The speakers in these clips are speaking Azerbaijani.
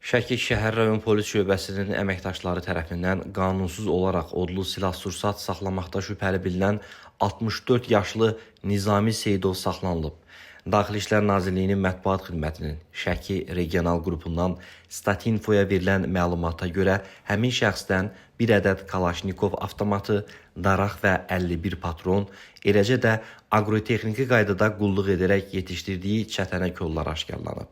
Şəki şəhər rayon polis şöbəsinin əməkdaşları tərəfindən qanunsuz olaraq odlu silah-sursat saxlamaqda şübhəli bilinən 64 yaşlı Nizami Seyidov saxlanılıb. Daxili İşlər Nazirliyinin mətbuat xidmətinin Şəki regional qrupundan Statinfoya verilən məlumata görə həmin şəxsdən bir ədəd Kalaşnikov avtomatı, daraq və 51 patron, eləcə də aqrotexniki qaydada qulluq edərək yetişdirdiyi çətənək kollar aşkarlanıb.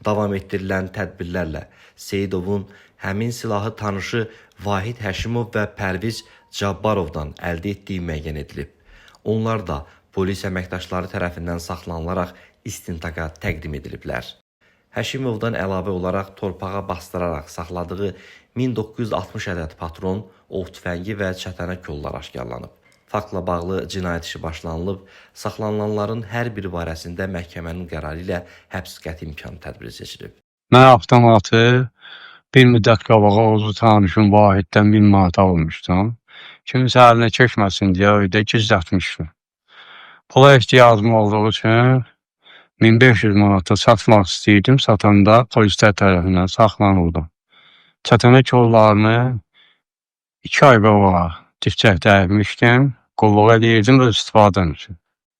Davam etdirilən tədbirlərlə Seyidovun həmin silahı tanışı Vahid Həşimov və Pərviz Cabbarovdan əldə etdiyi müəyyən edilib. Onlar da polis əməkdaşları tərəfindən saxlanılaraq istintaqa təqdim ediliblər. Həşimovdan əlavə olaraq torpağa bastıraraq saxladığı 1960 ədəd patron, ov tüfəngi və çətənək kollar aşkarlanıb. Faktla bağlı cinayət işi başlanılıb, saxlanılanların hər biri barəsində məhkəmənin qərarı ilə həbs qəti imkan tədbiri seçilib. Mən avtomatı bir müddət qabağa oğlu tanışım Vahiddən 1000 manat almışdım. Kimsə əlinə keçməsin deyə evdə gizlətmişdim. Pula ehtiyacım olduğu üçün 1500 manata satmaq istəyirdim. Satanda polislər tərəfindən saxlanıldım. Çətənək kollarını 2 ay qabağa dipçək dəymişdim. Qulluq edirdim öz istifadəm üçün.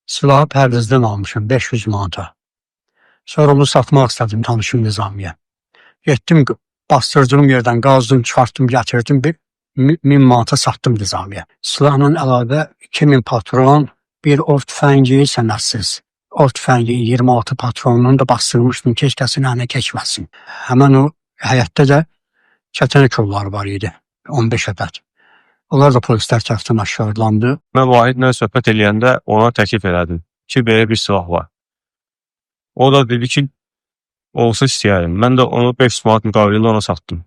Silahı Pərdizdən almışım 500 manata. Sonra onu satmaq istədim tanışım Nizamiyə. Getdim, bastırdığım yerdən qazdım, çıxartdım, gətirdim, 1000 manata satdım Nizamiyə. Silahla əlavə 2000 patron, bir ov tüfəngi sənədsiz. Ov tüfəngi 26 patronunu da bastırmışdım, heç kəsin əlinə keçməsin. Həmən o həyətdə də çətənək kolları var idi, 15 ədəd. Onlar da polislər tərəfindən aşkarlandı. Mən Vahidlə söhbət eləyəndə ona təklif elədim ki, belə bir silah var. O da dedi ki, olsa istəyərim. Mən də onu 500 manat müqabilində ona satdım.